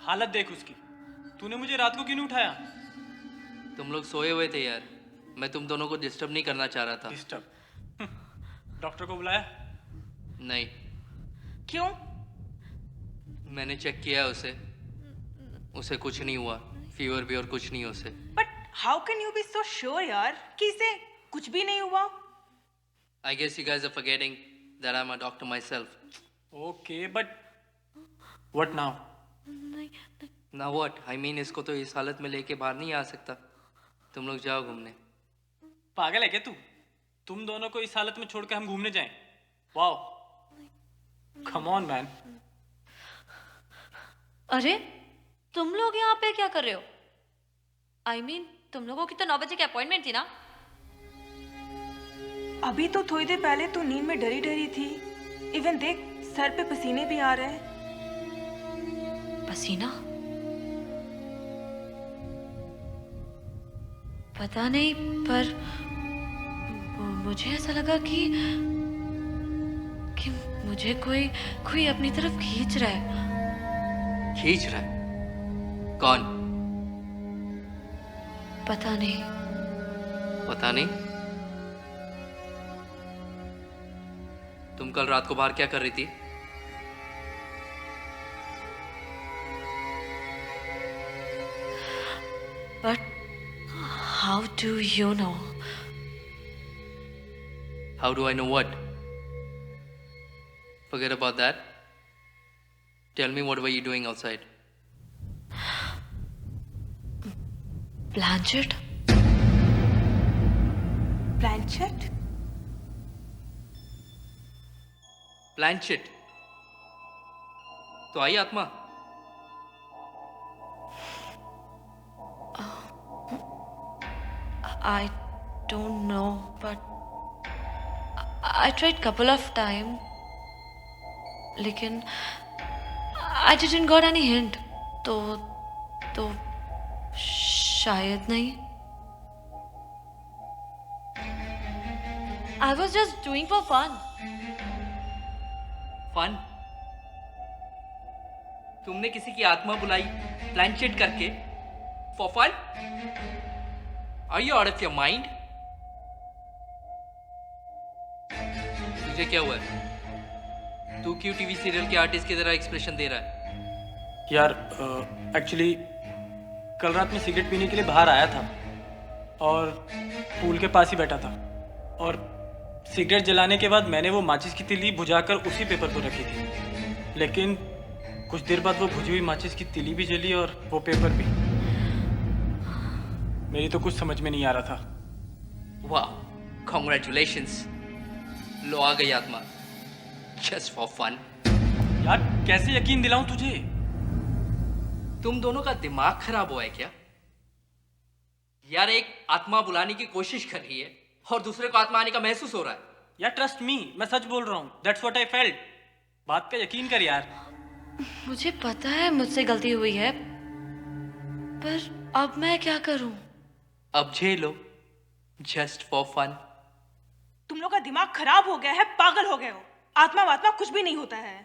हालत देख उसकी। तूने मुझे रात को क्यों नहीं उठाया? तुम लोग सोए हुए थे यार, मैं तुम दोनों को डिस्टर्ब नहीं करना चाह रहा था। डिस्टर्ब? डॉक्टर को बुलाया? नहीं, क्यों? मैंने चेक किया है उसे, उसे कुछ नहीं हुआ, फीवर भी और कुछ नहीं उसे। But how can you be so sure यार कि इसे कुछ भी नहीं हुआ? I guess you guys are forgetting that I'm a doctor myself. Okay, but what now? Now what? I mean इसको तो इस हालत में लेके बाहर नहीं आ सकता। तुम लोग जाओ घूमने। पागल है क्या तू? तुम दोनों को इस हालत में छोड़ के हम घूमने जाएं? Wow, come on man. अरे तुम लोग यहाँ पे क्या कर रहे हो? I mean, तुम लोगों की तो 9 बजे की अपॉइंटमेंट थी ना? अभी तो थोड़ी देर पहले तू नींद में डरी डरी थी। इवन देख, सर पे पसीने भी आ रहे हैं। पसीना? पता नहीं, पर मुझे ऐसा लगा कि मुझे कोई अपनी तरफ खींच रहा है। खींच रहा है? कौन? पता नहीं। पता नहीं? तुम कल रात को बाहर क्या कर रही थी? But how do you know? How do I know what? Forget about that. Tell me, what were you doing outside? Blanchett? Blanchett? Blanchett. तो आई आत्मा? I don't know, but I tried couple of time, लेकिन I didn't got any hint. तो शायद नहीं. I was just doing for fun. Fun? तुमने किसी की आत्मा बुलाई प्लानचेट करके for fun? Are you out of your mind? तुझे क्या हुआ है? तू क्यों टीवी सीरियल के आर्टिस्ट की तरह एक्सप्रेशन दे रहा है? यार एक्चुअली कल रात में सिगरेट पीने के लिए बाहर आया था और पूल के पास ही बैठा था, और सिगरेट जलाने के बाद मैंने वो माचिस की तिली बुझाकर उसी पेपर पर रखी थी, लेकिन कुछ देर बाद वो बुझी हुई माचिस की तिली भी जली और वो पेपर भी। मेरी तो कुछ समझ में नहीं आ रहा था। वाह, कॉन्ग्रेचुलेशंस। लो आ गई आत्मा, जस्ट फॉर फन। यार कैसे यकीन दिलाऊं तुझे? तुम दोनों का दिमाग खराब हुआ है क्या? यार एक आत्मा बुलाने की कोशिश कर रही है और दूसरे को आत्मा आने का महसूस हो रहा है। यार ट्रस्ट मी, मैं सच बोल रहा हूँ। That's what I felt. बात का यकीन कर यार। मुझे पता है मुझसे गलती हुई है, पर अब मैं क्या करूं? अब झेलो, जस्ट फॉर फन। तुम लोग का दिमाग खराब हो गया है, पागल हो गए हो। आत्मा वात्मा कुछ भी नहीं होता है।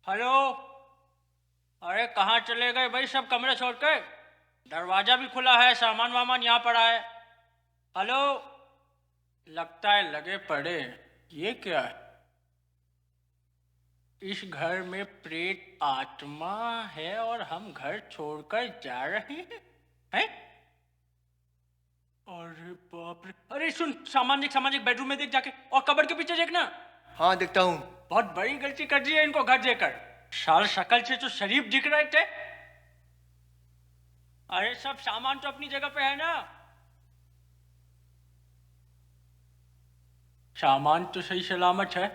हेलो, अरे कहाँ चले गए भाई सब कमरे छोड़ के? दरवाजा भी खुला है, सामान वामान यहाँ पड़ा है। हेलो, लगता है लगे पड़े। ये क्या है? इस घर में प्रेत आत्मा है और हम घर छोड़कर जा रहे हैं? अरे बाप रे! अरे सुन, सामान देख बेडरूम में देख जाके, और कबर्ड के पीछे देखना। हाँ देखता हूँ। बहुत बड़ी गलती कर दी है इनको घर देकर। साल शक्ल से तो शरीफ दिख रहे थे। अरे सब सामान तो अपनी जगह पे है ना? सामान तो सही सलामत है।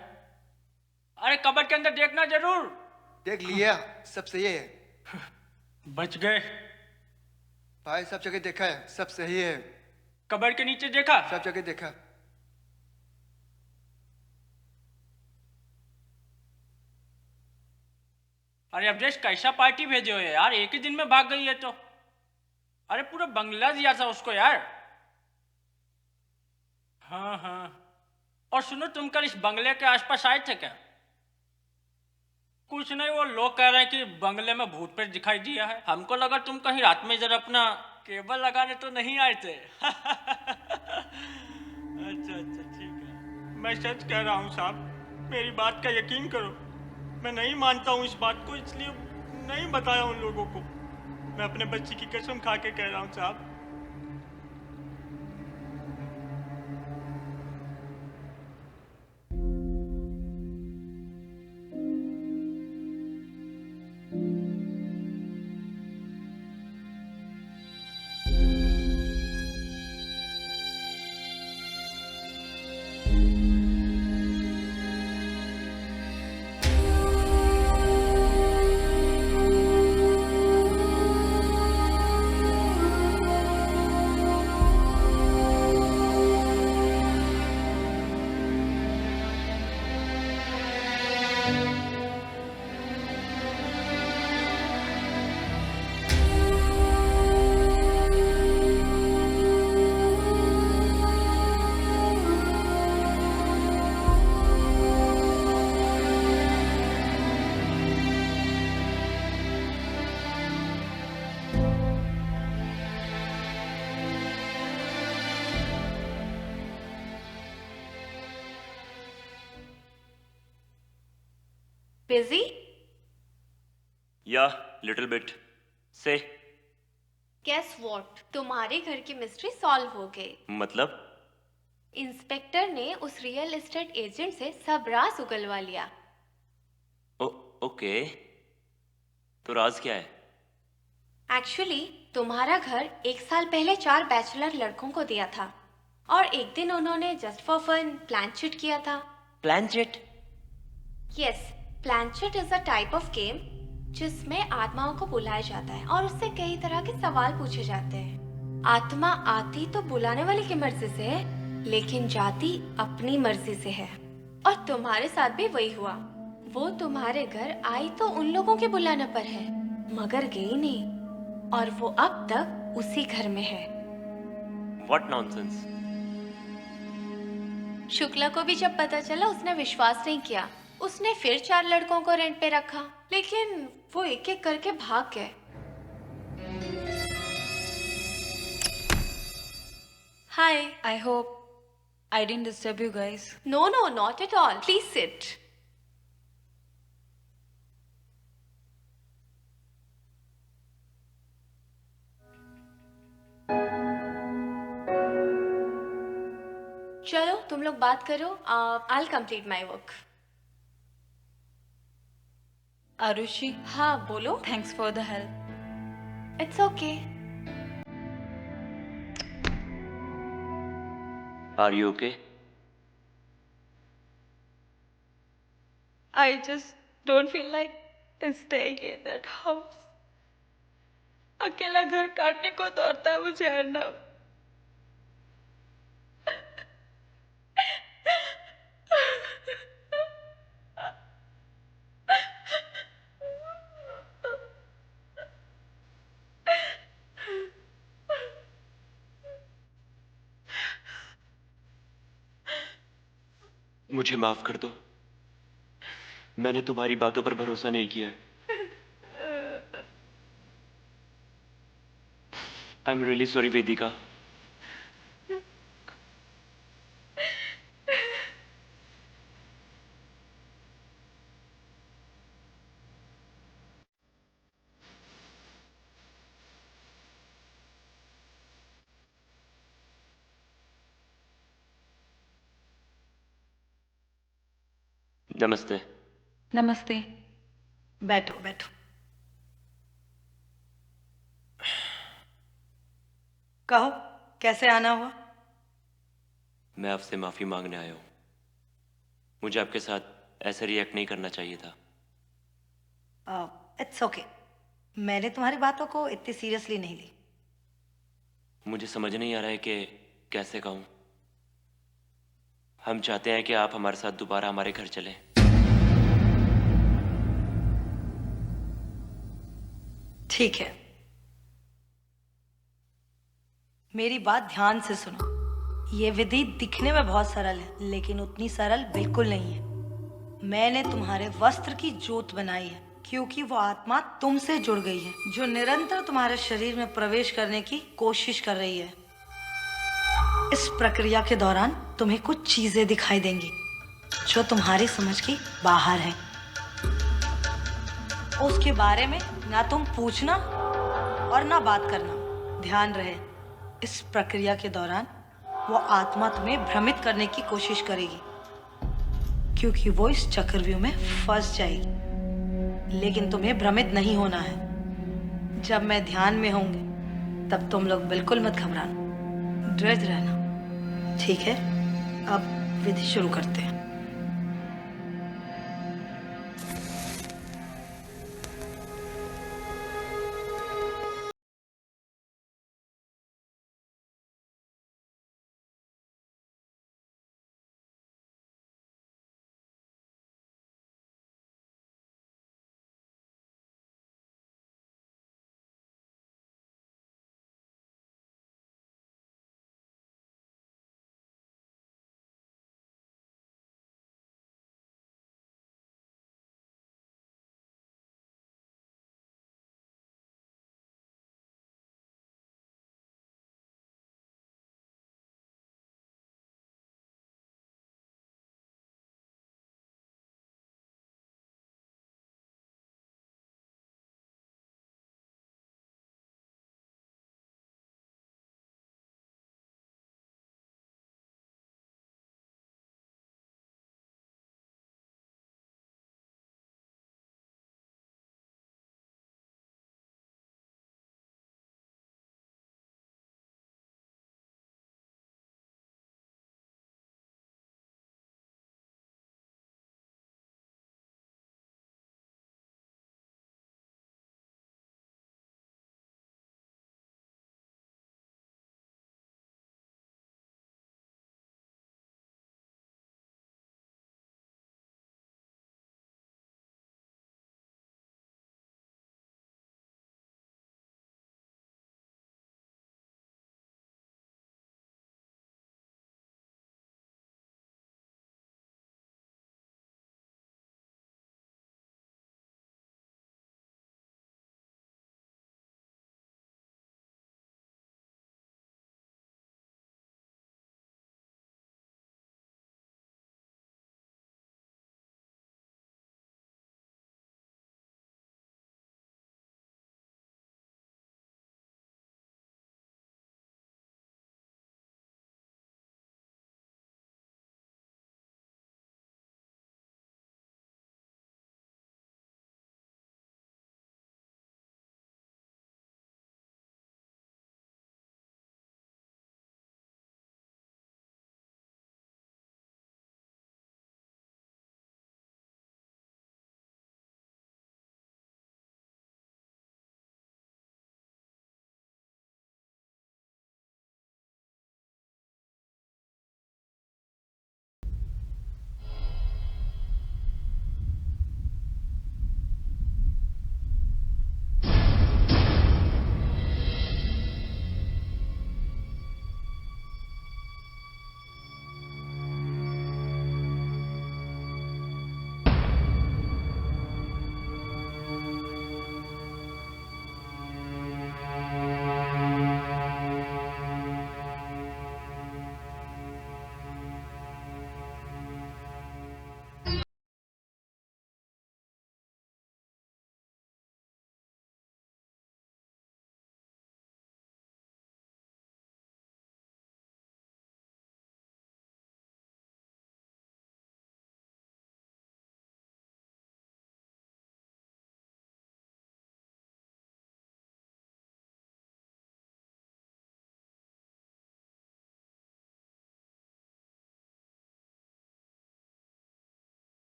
अरे कबर्ड के अंदर देखना जरूर। देख लिया, सब सही है बच गए। भाई, सब जगह देखा है, सब सही है, कबर्ड के नीचे देखा? सब जगह देखा। अरे अवधेश कैसा पार्टी भेजे हो यार, एक ही दिन में भाग गई है तो। अरे पूरा बंगला दिया था उसको यार। हाँ हाँ। और सुनो, तुम कल इस बंगले के आसपास आए थे क्या? कुछ नहीं, वो लोग कह रहे हैं कि बंगले में भूत प्रेत दिखाई दिया है। हमको लगा तुम कहीं रात में जरा अपना केबल लगाने तो नहीं आए थे। अच्छा अच्छा ठीक है। मैं सच कह रहा हूँ साहब, मेरी बात का यकीन करो। मैं नहीं मानता हूँ इस बात को, इसलिए नहीं बताया उन लोगों को। मैं अपने बच्ची की कसम खा के कह रहा हूँ साहब। बिजी? या लिटिल बिट से। गेस व्हाट, तुम्हारे घर की मिस्ट्री सॉल्व हो गई। मतलब? इंस्पेक्टर ने उस रियल एस्टेट एजेंट से सब राज उगलवा लिया। ओके, तो राज क्या है? एक्चुअली तुम्हारा घर 1 साल पहले 4 बैचलर लड़कों को दिया था, और एक दिन उन्होंने जस्ट फॉर फन प्लानचेट किया था। Planchette? Yes, planchette is a type of game जिसमें आत्माओं को बुलाया जाता है और उससे कई तरह के सवाल पूछे जाते हैं। आत्मा आती तो बुलाने वाले की मर्जी से है, लेकिन जाती अपनी मर्जी से है। और तुम्हारे साथ भी वही हुआ। वो तुम्हारे घर आई तो उन लोगों के बुलाने पर है, मगर गई नहीं, और वो अब तक उसी घर में है। What nonsense. शुक्ला को भी जब पता चला उसने विश्वास नहीं किया। उसने फिर 4 लड़कों को रेंट पे रखा, लेकिन वो एक एक करके भाग गए। Hi, I hope I didn't disturb you guys. No, no, not at all. Please sit. चलो तुम लोग बात करो। I'll complete my work. Arushi, हाँ बोलो। thanks for the help. It's okay. Are you okay? I just don't feel like staying in that house. अकेला घर काटने को दौड़ता है मुझे अर्नव। मुझे माफ कर दो, मैंने तुम्हारी बातों पर भरोसा नहीं किया। आई एम रियली सॉरी वेदिका। नमस्ते। नमस्ते। बैठो बैठो। कहो, कैसे आना हुआ? मैं आपसे माफी मांगने आया हूं। मुझे आपके साथ ऐसे रिएक्ट नहीं करना चाहिए था। It's okay. मैंने तुम्हारी बातों को इतनी सीरियसली नहीं ली। मुझे समझ नहीं आ रहा है कि कैसे कहूँ। हम चाहते हैं कि आप हमारे साथ दोबारा हमारे घर चलें। ठीक है, मेरी बात ध्यान से सुनो। ये विधि दिखने में बहुत सरल है, लेकिन उतनी सरल बिल्कुल नहीं है। मैंने तुम्हारे वस्त्र की जोत बनाई है, क्योंकि वो आत्मा तुमसे जुड़ गई है, जो निरंतर तुम्हारे शरीर में प्रवेश करने की कोशिश कर रही है। इस प्रक्रिया के दौरान तुम्हें कुछ चीजें दिखाई देंगी जो तुम्हारी समझ की बाहर है। उसके बारे में ना तुम पूछना और ना बात करना। ध्यान रहे, इस प्रक्रिया के दौरान वो आत्मा तुम्हें भ्रमित करने की कोशिश करेगी, क्योंकि वो इस चक्रव्यूह में फंस जाएगी। लेकिन तुम्हें भ्रमित नहीं होना है। जब मैं ध्यान में होंगे तब तुम लोग बिल्कुल मत घबराना, दृढ़ रहना, ठीक है? अब विधि शुरू करते हैं।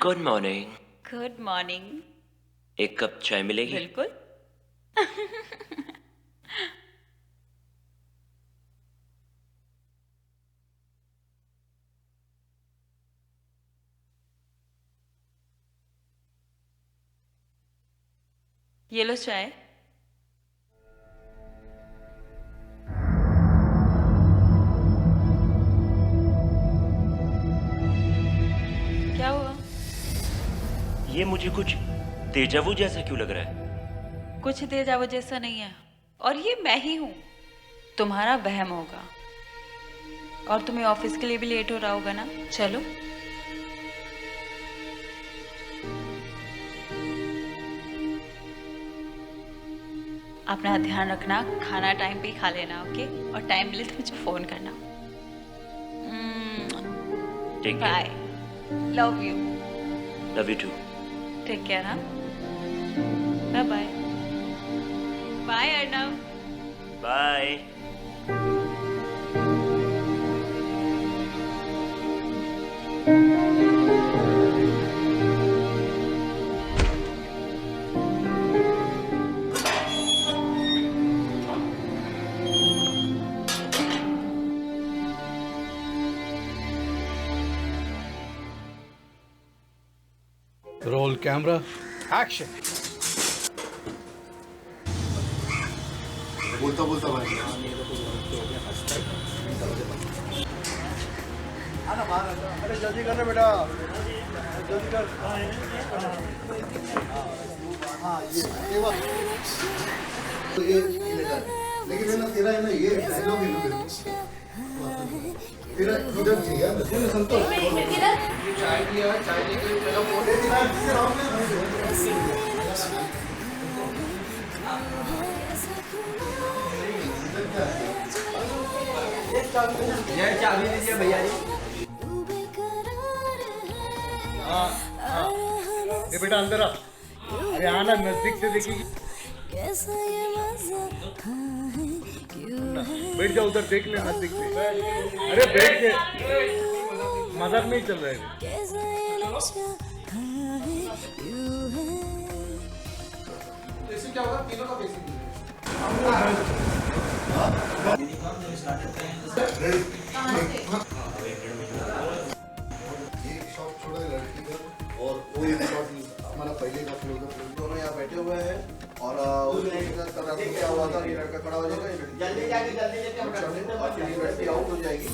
Good morning. Good morning. एक कप चाय मिलेगी? बिल्कुल। ये लो चाय। क्या हुआ? ये मुझे कुछ देजावू जैसा क्यों लग रहा है? कुछ देर जावो जैसा नहीं है, और ये मैं ही हूँ। तुम्हारा वहम होगा। और तुम्हें ऑफिस के लिए भी लेट हो रहा होगा ना। चलो। अपना ध्यान रखना, खाना टाइम पे ही खा लेना, ओके? और टाइम मिले तो मुझे फोन करना। Take bye. Care. Love you. Love you too. Take care. हाँ, bye bye. Bye Arnav. Bye. Roll camera action. बोलता बोलता भाई अरे जल्दी करना बेटा, जल्दी कर। हाँ ये बात तो ये लेकिन है ना तेरा है ना ये डायलॉग है ना तेरा इधर चाहिए संतोष चाय लिया चाय लेके चलो फोटो ये चाबी दीजिए भैया जी। हाँ हाँ ये बेटा अंदर आ। अरे आना नजदीक से देखिए। बैठ जाओ उधर देख ले नजदीक से। अरे बैठ के मजाक नहीं चल रहा है। ऐसे क्या होगा तीनों का बेसिक एक शॉट छोड़ा है लड़की का और वो एक शॉट हमारा पहले का क्लोजअप दोनों यहाँ बैठे हुए हैं और क्या हुआ था ये लड़का खड़ा हो जाएगा जल्दी आउट हो जाएगी।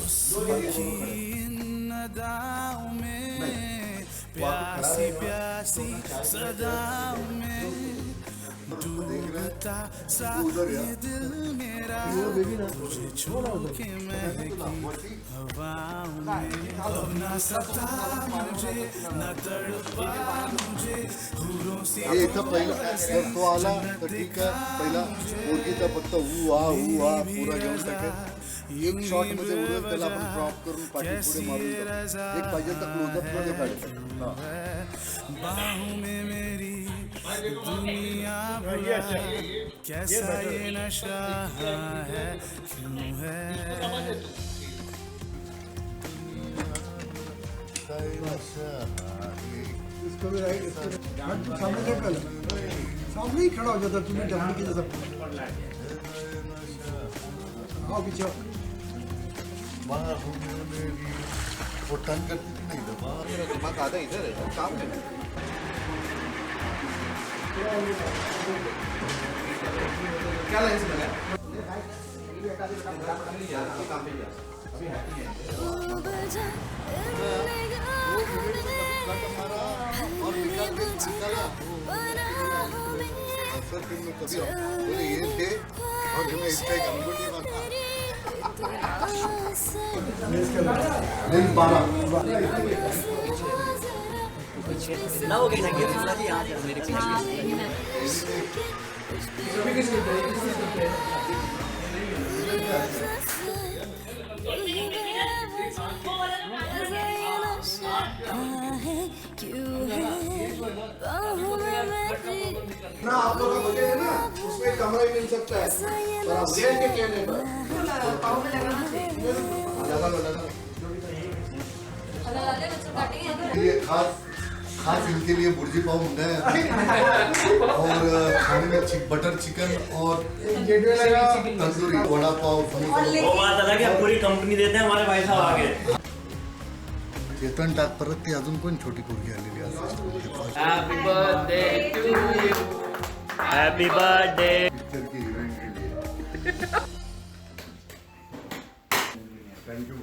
प्यासी प्यासी सदाओं में डूबता सा ये दिल मेरा तुझे छोड़ के महकी हवाओं में अब ना सता मुझे न तड़पा मुझे हुरों से ये था पहिला तो आला तर ठीक आहे पहिला ओळखीचा फक्त हू आ पूरा घेऊन टाकेल एक शॉट मध्ये उडून त्याला आपण ड्रॉप करून पाठी पुढे मारून टाकू एक पाहिजे तर क्लोजअप मध्ये काढू बाहों में मेरी दुनिया भरा कैसा ये नशा है क्यों है इसको भी राइट सामने देख कर सामने ही खड़ा हो जाता तुम्हें डमनी की जैसा आओ पीछे वो टर्न करती थी नहीं तो मेरा दिमाग आधा इधर है काम है क्या लाइन से लगा कभी बोले ये थे और हमें इसका एक अंगूठी मारता ना हो गई ना जी यहाँ मेरे ना आप लोग का बजट है ना उसमें कमरा ही मिल सकता है पर आप जेल के कहने पर लगा लो ये खास खास इनके लिए भुर्जी पाव मंगाया और खाने में बटर चिकन और तंदूरी वड़ा पाव वो बात अलग है, पूरी कंपनी देते हैं हमारे भाई साहब आगे. चेतन टाक परत ती अजून कोण छोटी पोरगी आलेली असते. Happy birthday to you. Happy birthday. Event के लिए थैंक यू.